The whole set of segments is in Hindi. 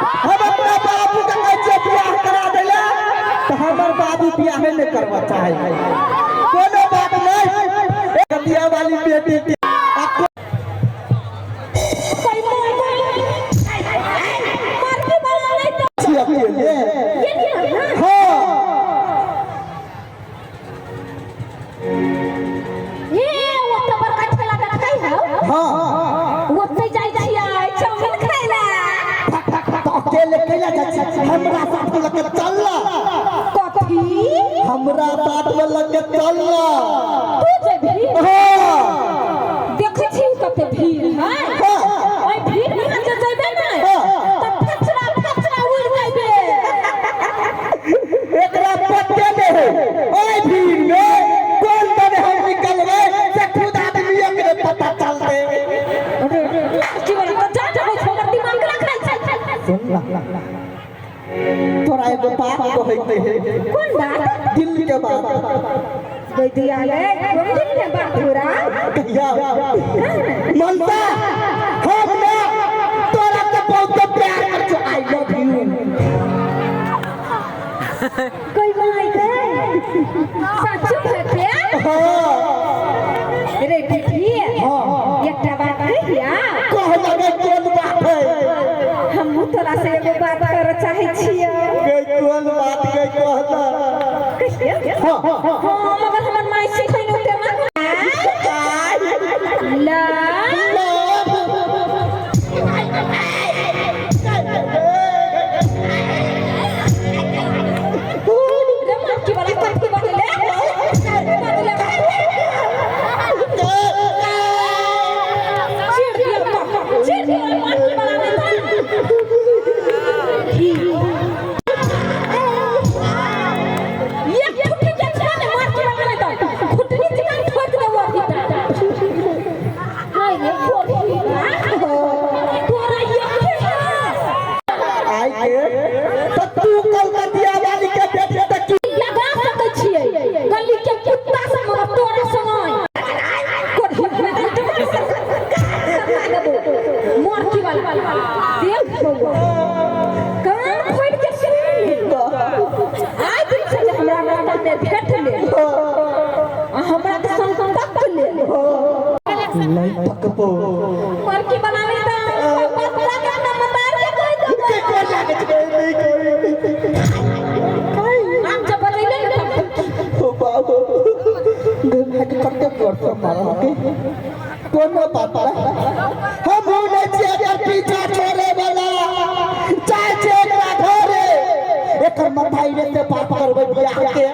हम अपना बाबू का कैसे ब्याह करा देला तो हमार बाबू ब्याह नहीं करवा चाहे कोनो बात नहीं एक दिया वाली बेटी हमरा साथ में लगे चलला कथी हमरा साथ में लगे चलला तू जेबी हां देखै छी कते भीड़ है ओइ भीड़ में जे जेबे नै त फचरा उड़ जाबे एकरा पत्ते दे ओइ भीड़ में कौन तने हम निकलबे से खुद आदमी के पता चल दे जीवन को जा जा छोड़ दिमाग रखाई छै सुन तोरा एगो बात कहते है कौन बात दिल के बात दे दिया ले कौन दिल के बात पूरा कहिया मनता हम ना तोरा के बहुत प्यार कर छो आई लव यू कोई माई गए सच है हां रे बेटी हां एकटा बात कहिया कह लगे कौन बात है हम तोरा से एगो बात करे चाहे छियै कौन बात के कहला हां हां मगर हमर माई सिखै न ते ला नहीं थकबो मरकी बनावे त पतला के नाम मार के कह दो के लागे नहीं हम जब बतैले ओ बाबू मैं करते करते मारा के कोनो बात हम होने चाहिए पीछा छोड़े वाला चाचे का घरे एकर मथाई रे ते बात करबे बियाह के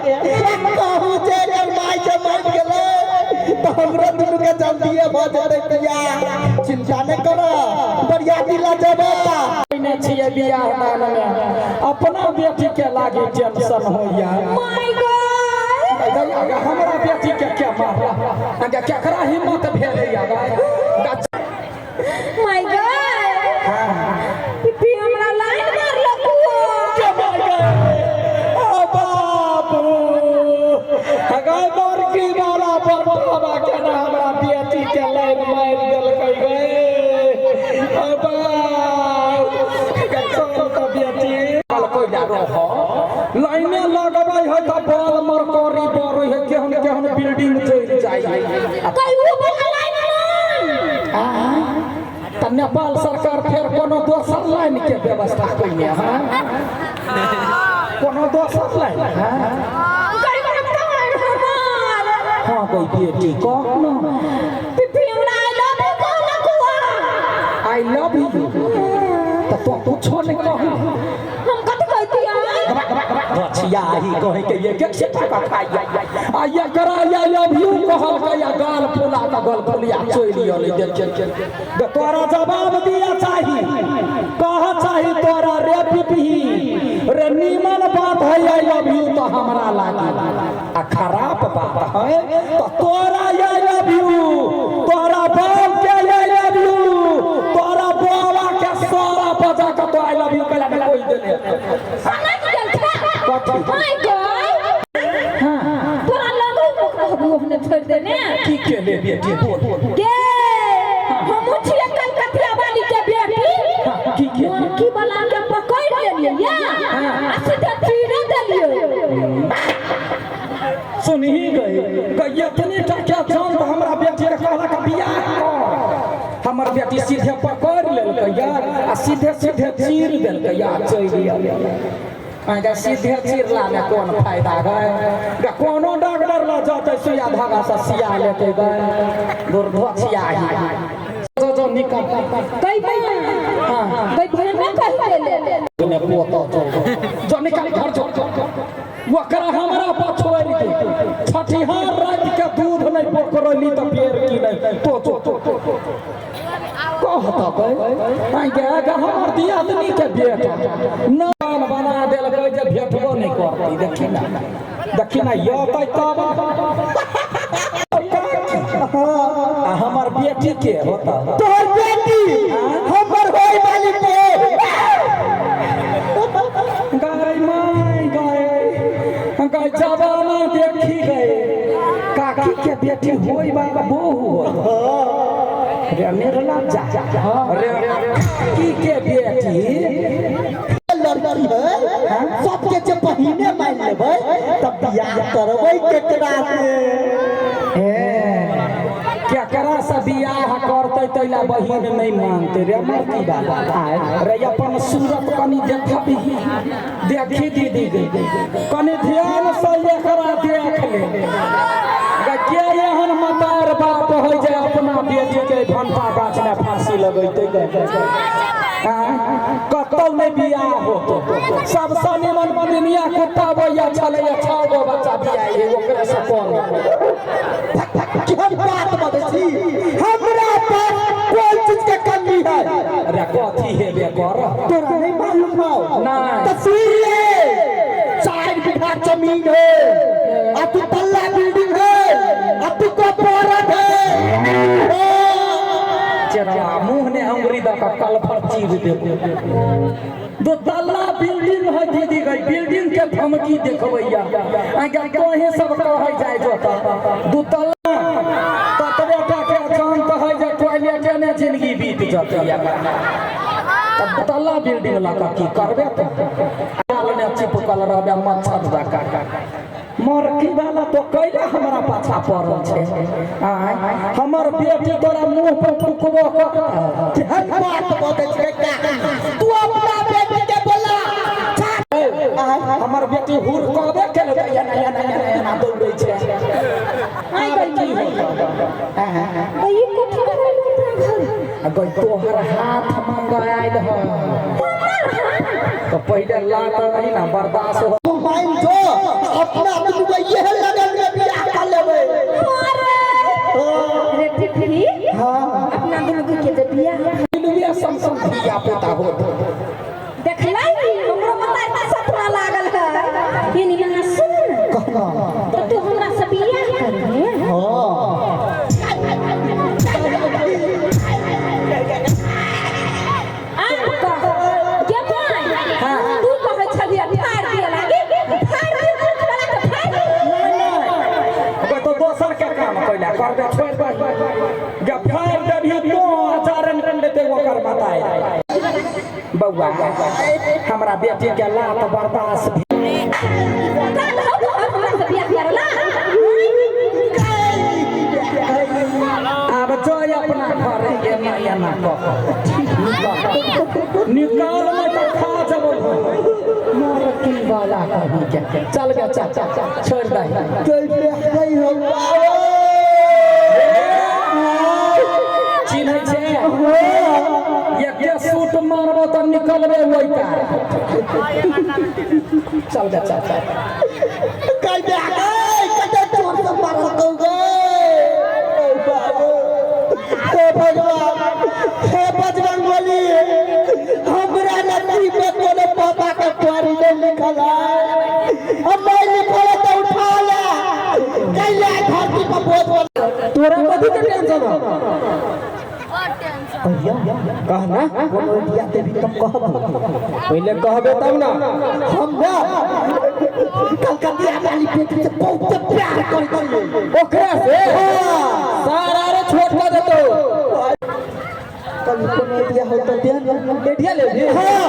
कहू जे एकर माई जे मर गेले तो हमरा दुनु के जल्दी भ जाते पिया चिंता न करो बढ़िया दिला जबता ने छिए बियाह दान में अपना बेटी के लागे टेंशन होइया माय गॉड हमरा बेटी के क्या मारला अगे केकरा हिम्मत भेलैया माय गॉड पिपी हमरा लाइन मार लकुआ के मार गए ओ बाबू अगे मोर की वाला पर बाबा के ना हमरा बेटी के लाइन मार देलकै गए ओ बाबू के तो बेटी कल कोई जा रहो लाइने लगबै है त बल मरकरी बरै है केहन केहन बिल्डिंग चल जाई कई वो वाला लाइन त नेपाल सरकार फेर कोनो दोसर लाइन के व्यवस्था कइले हां कोनो दोसर लाइन हां कई बार कहां हमार हां कोई बेटी कौन पिपी हमरा आई लव यू कहू आई लव यू त तो कुछो नहीं कहू हम कत कहती रछिया ही कहे के ये के टका खाई आ ये करा या लव यू कहल के या गाल फुला त गल फुलिया चोइली ले दे तोरा जवाब दिया चाही कह चाही तोरा रे पिपी रे नीमन बात है आई लव यू तो हमरा लागी आ खराब बात है तो तोरा या लव यू तोरा बाप के या लव यू तोरा बाबा के सारा बजा के तो आई लव यू कहला में कोई देने माय गॉड हां तोरा लगो कहबू हमने छोड़ देने की के ले बेटी बोल के हम छिए कलकतिया वाली के बेटी की के की बना के सीधे पकड़ लेलकै यार आ सीधे सीधे चीर देलकै यार चोरी आगे सीधे चीरला में कौन फायदा है कोनो डॉक्टर ला जाते सुइया धागा से सिया लेते गए दुर्धोचिया जो निकल कई भाई भाई में कह ले ने पोतो जो निकल घर जो वकरा हमरा पर छोड़ दे छठिहार रात के दूध नहीं पकड़ली तो पेड़ की नहीं तो कहता भाई आगे हमर दियादनी के बेटा नाम बना देलकै जे भेटबो नहीं करती देखी ना यो तब हमर बेटी के होता तोहर बेटी हमर होई वाली के गाय माय गाय जवाना देखी गए काकी के बेटी होई बाबा बहू रे मेरा लज्जा रे की के बेटी लड़की है सबके जे पहिने मान लेबै तब बियाह करबै केकरा से केकरा से बियाह करते तैला बहिन नहीं मानते रे मरती बाबा रे अपन सूरत कनी देखबी देखी दीदी कनी ध्यान से एकरा देख ले के एहन मतार बाप हो जाए अपना बेटी के घंटा गाछ में फांसी लगैते कतौ नहीं बियाह होतो सबसे निमन दुनिया कुत्ता बोया छले छौ गो बच्चा बियाह ओकरे से कोन हम बात बदसी हमरा पास कोई चीज के कमी है अरे कथी हेबे कर तोरा नहीं मालूम हो नहीं तस्वीर ले 4 बीघा जमीन है आ तू तल्ला बिल्डिंग है आ तू को पोरत है चरा मुंह ने अंगुरी दा कल पर चीर दे दो तल्ला बिल्डिंग है दीदी गई बिल्डिंग के धमकी देखबैया आगे कहे सब कहे जाय जोता दो तल्ला ततबेटा के जान कहे जे टॉयलेट ने जिंदगी बीत जतैया तब तल्ला बिल्डिंग लगा की करबे तो ने चिपकल रहबे मच्छर दका मरकी वाला तो कैला हमरा पाछा पड़ल छे हमर बेटी तोरा मुंह पर फुकबो हम बात बदस के तू अपना बेटी के बोला हमर बेटी हुर कहबे केले या दौड़ै छै आई गई ये कुछ गई तोहर हाथ मंगायल है तो पहले लात नहीं ना बर्दाश्त हो तू मान जो अपना तू को ये लगन में बियाह कर लेबे रे टिफरी हां अपना दुल्हन के जे बियाह दुनिया समसम बियाह पोता हो देखलाई हमरो पता है सपना लागल है ये निमन सुन कहना तो तू हमरा से बियाह करबे हां करबे छोड़ दे गफार देबी तो आचरण कर लेते ओकर बताए बौआ हमरा बेटी के लात बर्दाश्त अब जो अपना घर के नया ना निकाल में तो खा जब मोर की वाला कभी के चल गया चाचा छोड़ दे कोई नहीं हो पाओ चिन्ह छे एक सूट मारबो त निकलबे ओइका चल जा चाचा कई दे कते चोर से मारल को गए बाबू हे भगवान बोली हमरा नसीब में कोनो पापा का तोरी नहीं लिखल है अब मैं लिखल तो उठा ले कैला धरती पर बोझ तोरा कथी के टेंशन हो भैया कहना कोनो दिया ते भी तुम कहब पहले कहबे तब ना हम ना कलकतिया वाली बेटी से बहुत प्यार करते हैं ओकरा से सारा रे छोट कर देतो कल कोनो दिया हो तो दे बेटिया ले हां